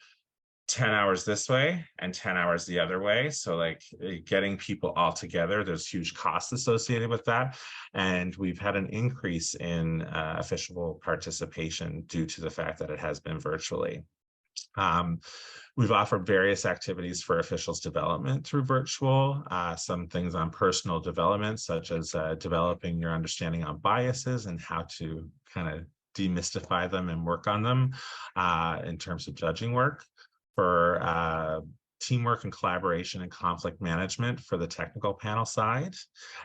10 hours this way and 10 hours the other way. So like getting people all together, there's huge costs associated with that. And we've had an increase in official participation due to the fact that it has been virtually. We've offered various activities for officials development through virtual, some things on personal development, such as developing your understanding on biases and how to kind of demystify them and work on them in terms of judging work. For teamwork and collaboration and conflict management for the technical panel side,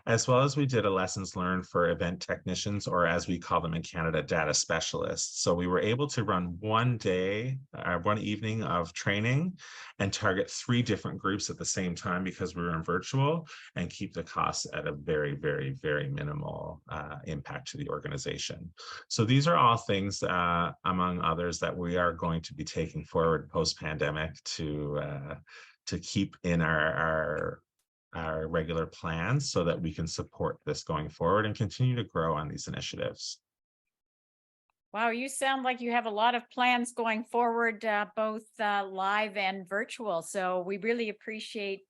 as well as we did a lessons learned for event technicians, or as we call them in Canada, data specialists. So we were able to run one evening of training and target 3 different groups at the same time because we were in virtual, and keep the costs at a very, very, very minimal impact to the organization. So these are all things, among others, that we are going to be taking forward post-pandemic to keep in our regular plans, so that we can support this going forward and continue to grow on these initiatives.
Wow, you sound like you have a lot of plans going forward, both live and virtual. So we really appreciate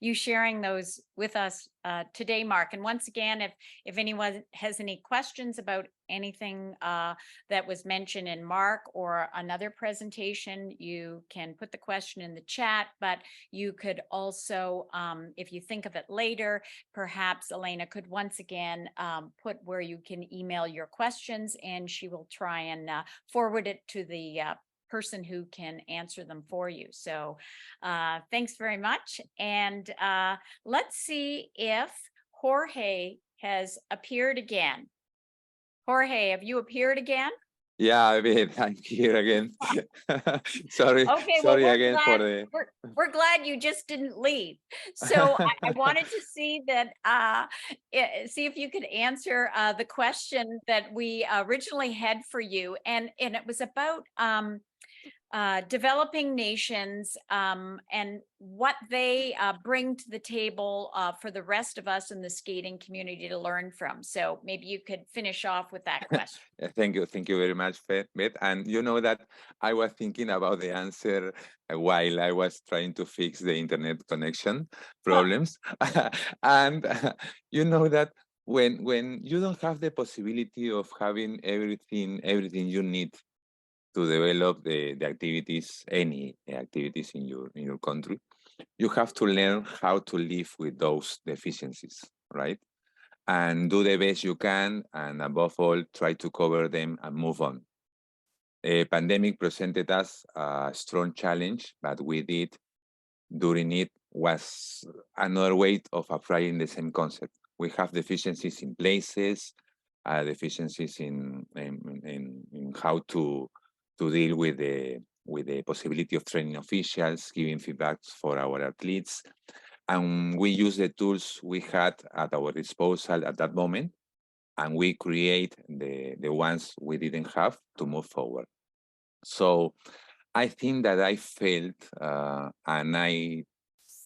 you sharing those with us today, Mark. And once again, if anyone has any questions about anything that was mentioned in Mark or another presentation, you can put the question in the chat, but you could also, if you think of it later, perhaps Elena could once again put where you can email your questions, and she will try and forward it to the person who can answer them for you. So thanks very much. And let's see if Jorge has appeared again. Jorge, have you appeared again?
Yeah, I'm here again. Sorry,
Okay,
sorry
well,
again for the.
we're glad you just didn't leave. So I wanted to see that, see if you could answer the question that we originally had for you, and it was about developing nations and what they bring to the table for the rest of us in the skating community to learn from. So maybe you could finish off with that question.
Thank you very much, Beth. And you know that I was thinking about the answer while I was trying to fix the internet connection problems. And you know that when you don't have the possibility of having everything you need to develop the activities, any activities in your country, you have to learn how to live with those deficiencies, right? And do the best you can, and above all, try to cover them and move on. A pandemic presented us a strong challenge, but we did during it was another way of applying the same concept. We have deficiencies in places, deficiencies in how to deal with the possibility of training officials, giving feedback for our athletes. And we use the tools we had at our disposal at that moment, and we create the ones we didn't have to move forward. So I think that I felt and I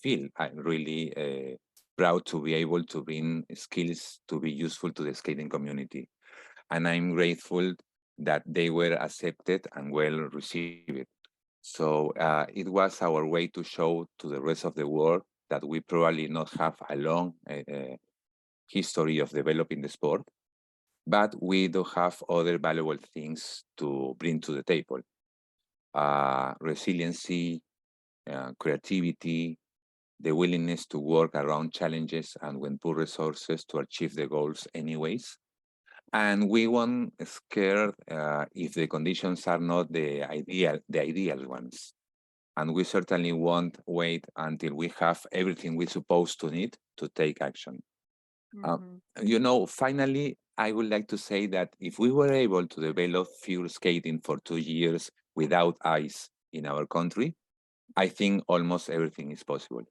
feel I'm really proud to be able to bring skills to be useful to the skating community. And I'm grateful that they were accepted and well received. So it was our way to show to the rest of the world that we probably not have a long history of developing the sport, but we do have other valuable things to bring to the table. Resiliency, creativity, the willingness to work around challenges and when poor resources to achieve the goals anyways. And we won't scare if the conditions are not the ideal ones. And we certainly won't wait until we have everything we're supposed to need to take action. You know, finally, I would like to say that if we were able to develop figure skating for 2 years without ice in our country, I think almost everything is possible.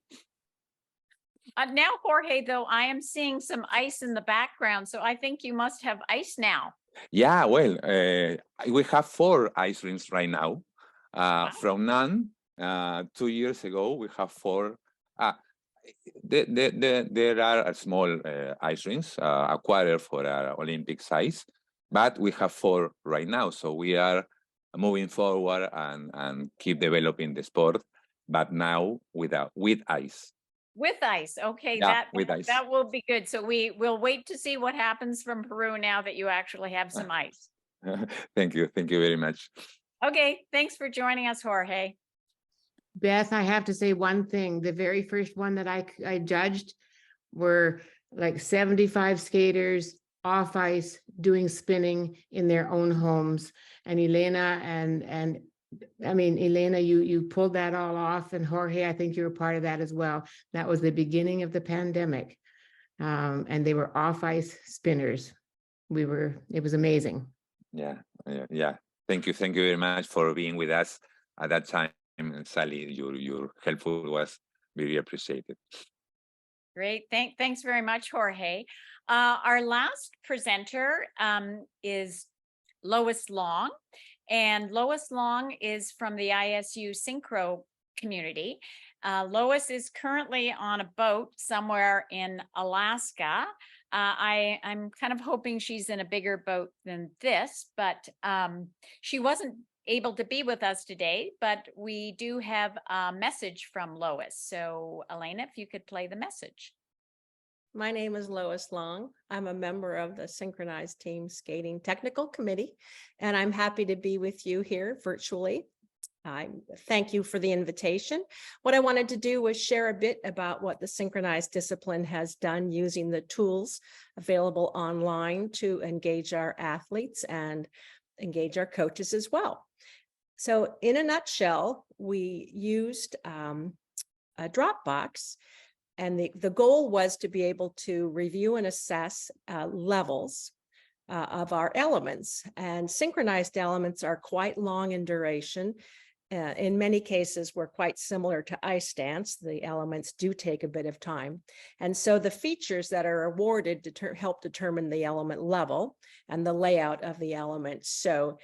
Now, Jorge, though, I am seeing some ice in the background, so I think you must have ice now.
Yeah, well, we have 4 ice rinks right now.
Wow.
From none, 2 years ago, we have 4. There are small ice rinks, a quarter for our Olympic size, but we have 4 right now. So we are moving forward and keep developing the sport, but now with ice.
With ice. Okay,
Yeah, with ice.
that will be good. So we will wait to see what happens from Peru now that you actually have some ice.
Thank you very much.
Okay, thanks for joining us, Jorge.
Beth, I have to say one thing. The very first one that I judged were like 75 skaters off ice doing spinning in their own homes. And Elena and I mean, Elena, you pulled that all off, and Jorge, I think you were part of that as well. That was the beginning of the pandemic, and they were off ice spinners. It was amazing.
Yeah. Thank you very much for being with us at that time, Sally. Your helpful was very appreciated.
Great, thanks very much, Jorge. Our last presenter is Lois Long. And Lois Long is from the ISU Synchro community. Lois is currently on a boat somewhere in Alaska. I'm kind of hoping she's in a bigger boat than this, but she wasn't able to be with us today, but we do have a message from Lois. So Elena, if you could play the message.
My name is Lois Long. I'm a member of the Synchronized Team Skating Technical Committee, and I'm happy to be with you here virtually. I thank you for the invitation. What I wanted to do was share a bit about what the synchronized discipline has done using the tools available online to engage our athletes and engage our coaches as well. So in a nutshell, we used a Dropbox. And the goal was to be able to review and assess levels of our elements. And synchronized elements are quite long in duration. In many cases, we're quite similar to ice dance. The elements do take a bit of time. And so the features that are awarded help determine the element level and the layout of the element. So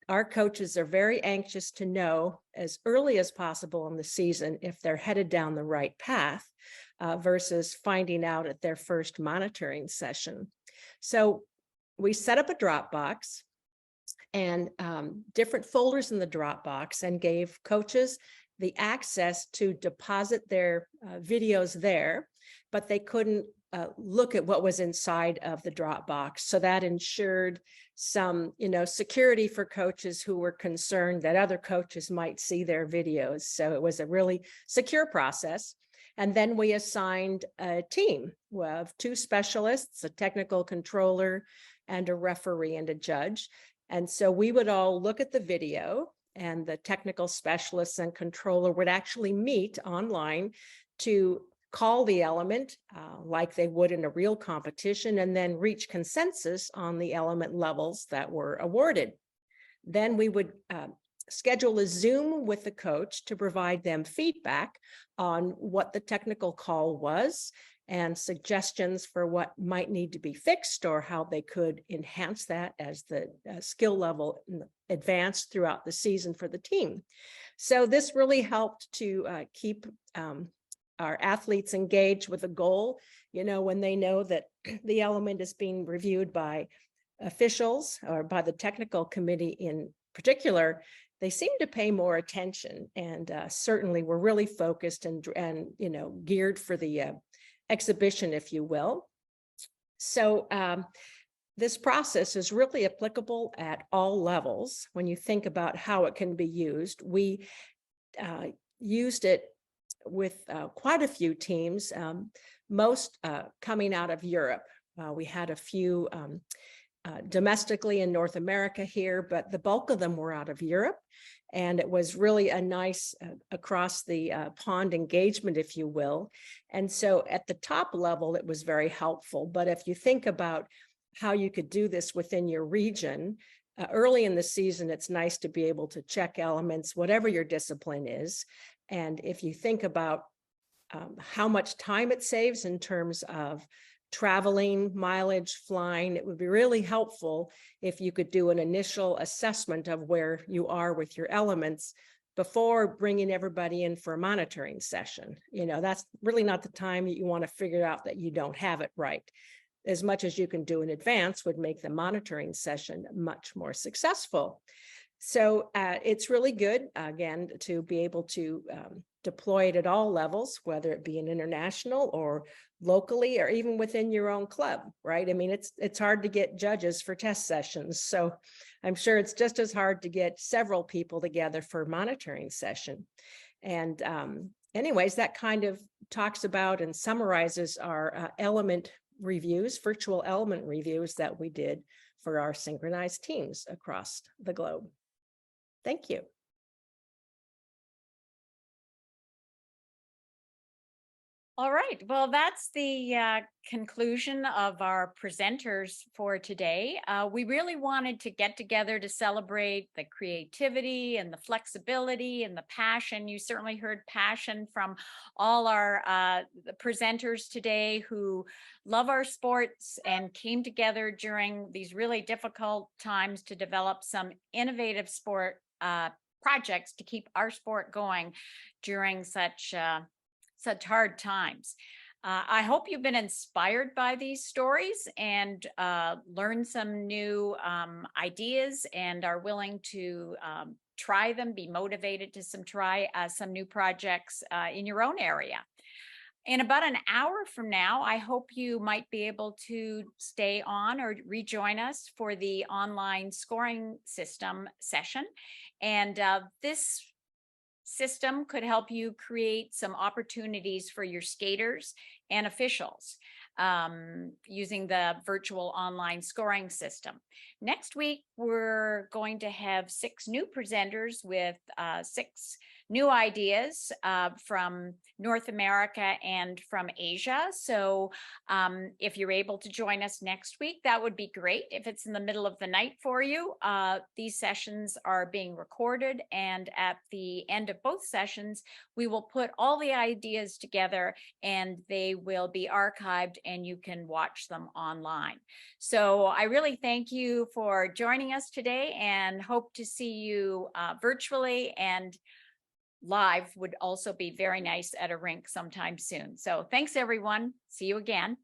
our coaches are very anxious to know as early as possible in the season if they're headed down the right path versus finding out at their first monitoring session. So we set up a Dropbox and different folders in the Dropbox and gave coaches the access to deposit their videos there, but they couldn't look at what was inside of the Dropbox. So that ensured some, security for coaches who were concerned that other coaches might see their videos. So it was a really secure process. And then we assigned a team of 2 specialists, a technical controller, and a referee and a judge. And so we would all look at the video, and the technical specialists and controller would actually meet online to call the element like they would in a real competition, and then reach consensus on the element levels that were awarded. Then we would schedule a Zoom with the coach to provide them feedback on what the technical call was and suggestions for what might need to be fixed or how they could enhance that as the skill level advanced throughout the season for the team. So this really helped to keep our athletes engaged with a goal, when they know that the element is being reviewed by officials or by the technical committee in particular. They seem to pay more attention, and certainly we're really focused and geared for the exhibition, if you will. So this process is really applicable at all levels. When you think about how it can be used, we used it with quite a few teams, most coming out of Europe. We had a few domestically in North America here, but the bulk of them were out of Europe. And it was really a nice across the pond engagement, if you will. And so at the top level, it was very helpful. But if you think about how you could do this within your region, early in the season, it's nice to be able to check elements, whatever your discipline is. And if you think about how much time it saves in terms of traveling, mileage, flying, it would be really helpful if you could do an initial assessment of where you are with your elements before bringing everybody in for a monitoring session. You know, that's really not the time that you want to figure out that you don't have it right. As much as you can do in advance would make the monitoring session much more successful. So it's really good, again, to be able to deploy it at all levels, whether it be an international or locally or even within your own club, right? I mean, it's hard to get judges for test sessions. So I'm sure it's just as hard to get several people together for a monitoring session. And anyways, that kind of talks about and summarizes our element reviews, virtual element reviews that we did for our synchronized teams across the globe. Thank you.
All right, well, that's the conclusion of our presenters for today. We really wanted to get together to celebrate the creativity and the flexibility and the passion. You certainly heard passion from all our presenters today who love our sports and came together during these really difficult times to develop some innovative sport projects to keep our sport going during such hard times. I hope you've been inspired by these stories and learned some new ideas and are willing to try them, be motivated to try some new projects in your own area. In about an hour from now, I hope you might be able to stay on or rejoin us for the online scoring system session. And this system could help you create some opportunities for your skaters and officials using the virtual online scoring system. Next week, we're going to have 6 new presenters with 6 new ideas from North America and from Asia. So if you're able to join us next week, that would be great. If it's in the middle of the night for you, these sessions are being recorded, and at the end of both sessions, we will put all the ideas together and they will be archived and you can watch them online. So I really thank you for joining us today and hope to see you virtually, and live would also be very nice at a rink sometime soon. So thanks everyone. See you again.